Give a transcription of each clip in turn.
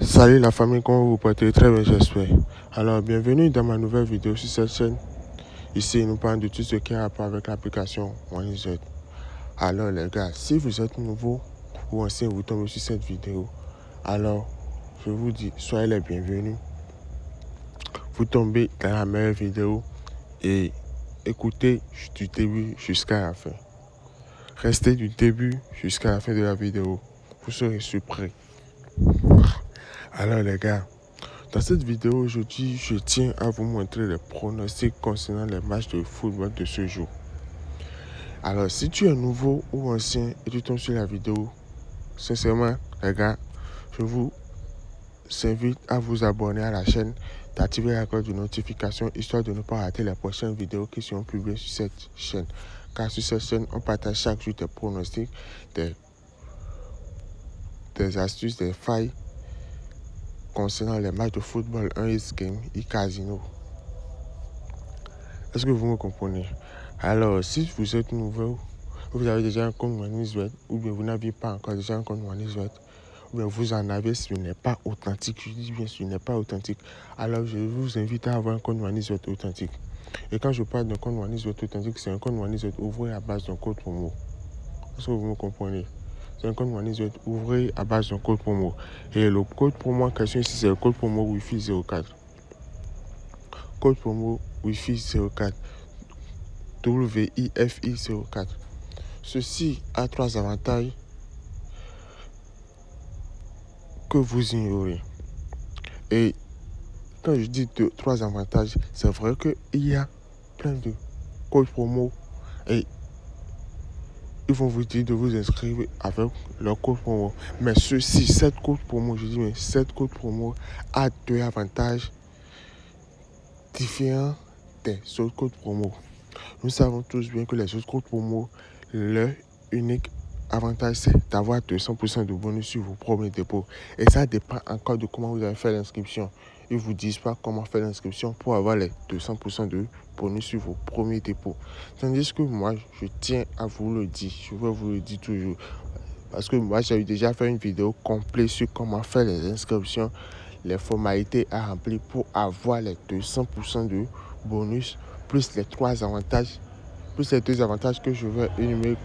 Salut la famille, comment vous vous portez? Très bien, j'espère. Alors, bienvenue dans ma nouvelle vidéo sur cette chaîne. Ici, nous parlons de tout ce qui a rapport avec l'application OneZ. Alors les gars, si vous êtes nouveau ou ancien, vous tombez sur cette vidéo, alors je vous dis, soyez les bienvenus. Vous tombez dans la meilleure vidéo et écoutez du début jusqu'à la fin. Restez du début jusqu'à la fin de la vidéo. Vous serez surpris. Alors les gars, dans cette vidéo aujourd'hui, je tiens à vous montrer les pronostics concernant les matchs de football de ce jour. Alors si tu es nouveau ou ancien et tu tombes sur la vidéo, sincèrement les gars, je vous invite à vous abonner à la chaîne, d'activer la cloche de notification histoire de ne pas rater les prochaines vidéos qui seront publiées sur cette chaîne. Car sur cette chaîne, on partage chaque jour des pronostics, des astuces, des failles concernant les matchs de football, un game et casino. Est-ce que vous me comprenez? Alors, si vous êtes nouveau, vous avez déjà un compte OneZ, ou bien vous n'avez pas encore déjà un compte OneZ, ou bien vous en avez, ce n'est pas authentique, je dis bien ce n'est pas authentique, alors je vous invite à avoir un compte OneZ authentique. Et quand je parle d'un compte OneZ authentique, c'est un compte OneZ ouvert à base d'un code promo. Est-ce que vous me comprenez? C'est un compte OneZ ouvert à base d'un code promo. Et le code promo en question ici, c'est le code promo Wi-Fi 04. Code promo Wi-Fi 04. WIFI 04. Ceci a 3 avantages que vous ignorez. Et quand je dis 3 avantages, c'est vrai qu'il y a plein de codes promo et ils vont vous dire de vous inscrire avec leur code promo. Mais cette code promo, je dis mais cette code promo a 2 avantages différents des autres codes promo. Nous savons tous bien que les autres codes promo, leur unique avantage, c'est d'avoir 200% de bonus sur vos premiers dépôts. Et ça dépend encore de comment vous avez fait l'inscription. Ils ne vous disent pas comment faire l'inscription pour avoir les 200% de bonus sur vos premiers dépôts. Tandis que moi, je tiens à vous le dire. Je vais vous le dire toujours. Parce que moi, j'ai déjà fait une vidéo complète sur comment faire les inscriptions, les formalités à remplir pour avoir les 200% de bonus, plus les 3 avantages, plus les 2 avantages que je vais énumérer.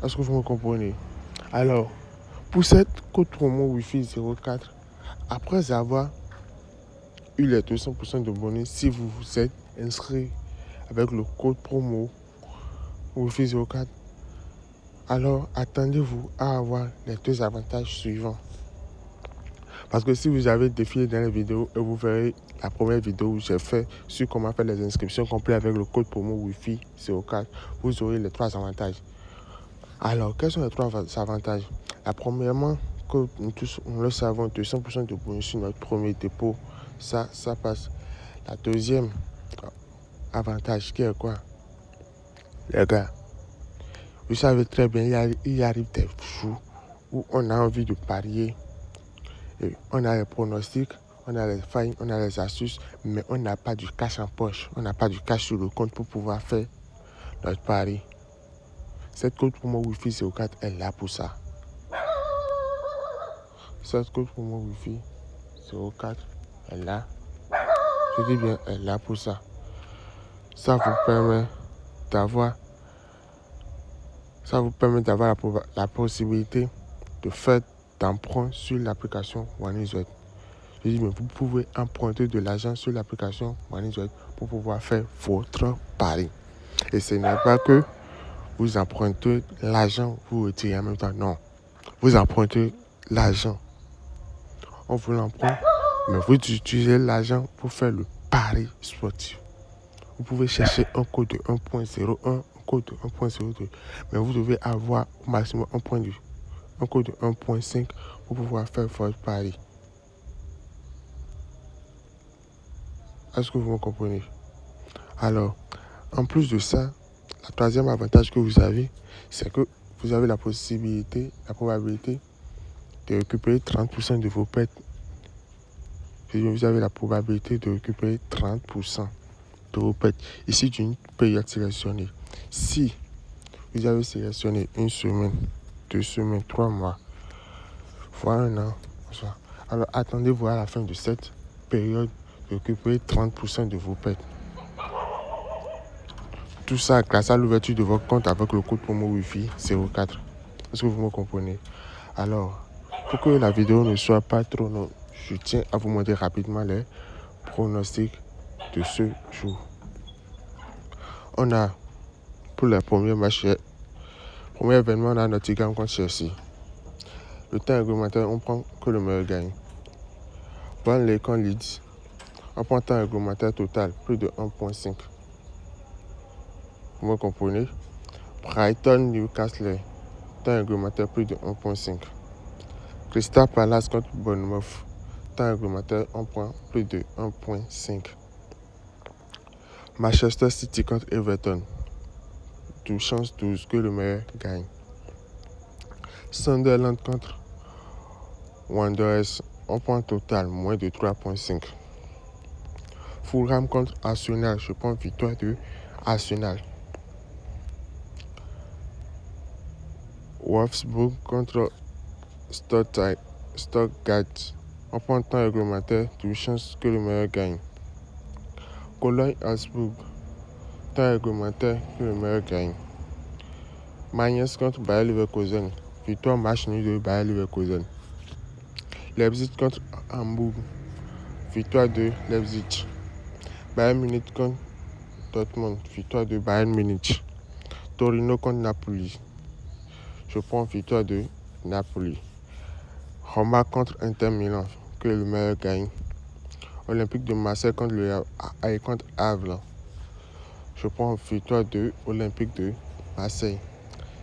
Est-ce que vous me comprenez? Alors, pour cette code promo Wi-Fi 04, après avoir eu les 200% de bonus, si vous vous êtes inscrit avec le code promo Wi-Fi 04, alors attendez-vous à avoir les 2 avantages suivants. Parce que si vous avez défilé dans les vidéos et vous verrez la première vidéo où j'ai fait sur comment faire les inscriptions complètes avec le code promo Wi-Fi 04, vous aurez les 3 avantages. Alors, quels sont les 3 avantages? La premièrement, que nous tous, nous le savons, 200% de bonus sur notre premier dépôt, ça passe. La deuxième avantage qui est quoi? Les gars, vous savez très bien, il arrive des jours où on a envie de parier. Et on a les pronostics, on a les failles, on a les astuces, mais on n'a pas du cash en poche, on n'a pas du cash sur le compte pour pouvoir faire notre pari. Cette code promo Wi-Fi 04 est là pour ça. Cette code promo Wi-Fi 04 est là. Je dis bien, est là pour ça. Ça vous permet d'avoir la possibilité de faire d'emprunt sur l'application OneZ. Je dis, mais vous pouvez emprunter de l'argent sur l'application OneZ pour pouvoir faire votre pari. Et ce n'est pas que vous empruntez l'argent, vous retirez en même temps. Non. Vous empruntez l'argent. On vous l'emprunte, mais vous utilisez l'argent pour faire le pari sportif. Vous pouvez chercher un code de 1.01, un code de 1.02, mais vous devez avoir au maximum un code de 1.5 pour pouvoir faire votre pari. Est-ce que vous me comprenez? Alors, en plus de ça, le troisième avantage que vous avez, c'est que vous avez la probabilité de récupérer 30% de vos pertes. Vous avez la probabilité de récupérer 30% de vos pertes. Ici, d'une période sélectionnée. Si vous avez sélectionné 1 semaine, 2 semaines, 3 mois, voire 1 an, Alors attendez-vous à la fin de cette période de récupérer 30% de vos pertes. Tout ça grâce à l'ouverture de votre compte avec le code promo Wi-Fi 04. Est-ce que vous me comprenez? Alors, pour que la vidéo ne soit pas trop longue, je tiens à vous montrer rapidement les pronostics de ce jour. On a, pour le premier match, premier événement, on a Nottingham contre Chelsea. Le temps réglementaire, on prend que le meilleur gagne. Burnley contre Leeds, on prend temps réglementaire total, plus de 1.5. Vous me comprenez? Brighton, Newcastle, temps réglementaire, plus de 1.5. Crystal Palace contre Bournemouth, temps réglementaire, on prend plus de 1.5. Manchester City contre Everton, 12 chances 12 que le meilleur gagne. Sunderland contre Wanderers, on prend total moins de 3.5. Fulham contre Arsenal, je prends victoire de Arsenal. Wolfsburg contre Stuttgart, on prend temps réglementaire, 12 chances que le meilleur gagne. Cologne-Habsbourg, temps réglementaire que le meilleur gagne. Mainz contre Bayer Leverkusen, victoire match nul de Bayer Leverkusen. Leipzig contre Hambourg, victoire de Leipzig. Bayern Munich contre Dortmund, victoire de Bayern Munich. Torino contre Napoli, je prends victoire de Napoli. Roma contre Inter Milan, que le meilleur gagne. Olympique de Marseille contre Havre, je prends victoire de Olympique de Marseille.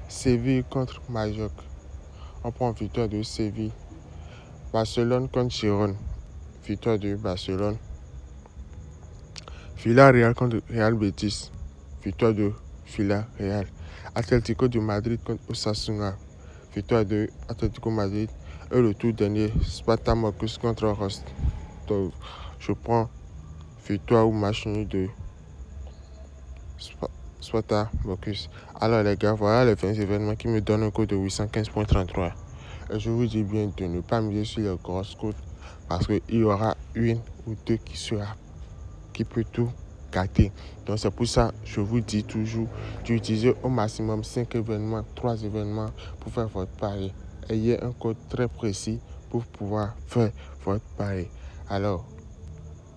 Séville contre Majorque, on prend victoire de Séville. Barcelone contre Girone, victoire de Barcelone. Villarreal contre Real Betis, victoire de Villarreal. Atlético de Madrid contre Osasuna, victoire de Atlético Madrid. Et le tout dernier, Sparta Marcus contre Rostov, je prends victoire ou match nul de Sparta Marcus. Alors les gars, voilà les 20 événements qui me donnent un code de 815.33. Et je vous dis bien de ne pas miser sur les grosses codes parce qu'il y aura une ou deux qui peut tout gâter. Donc c'est pour ça que je vous dis toujours d'utiliser au maximum 5 événements, 3 événements pour faire votre pari. Ayez un code très précis pour pouvoir faire votre pari. Alors,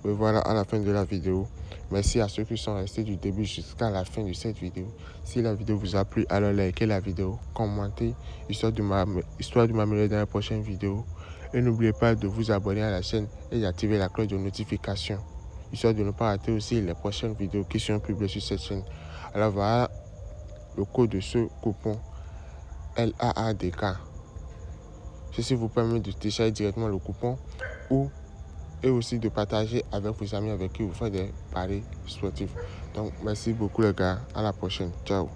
me voilà à la fin de la vidéo. Merci à ceux qui sont restés du début jusqu'à la fin de cette vidéo. Si la vidéo vous a plu, alors likez la vidéo, commentez, histoire de m'améliorer dans la prochaine vidéo. Et n'oubliez pas de vous abonner à la chaîne et d'activer la cloche de notification, histoire de ne pas rater aussi les prochaines vidéos qui seront publiées sur cette chaîne. Alors voilà le code de ce coupon LAADK. Ceci vous permet de télécharger directement le coupon et aussi de partager avec vos amis avec qui vous faites des paris sportifs. Donc merci beaucoup les gars, à la prochaine, ciao.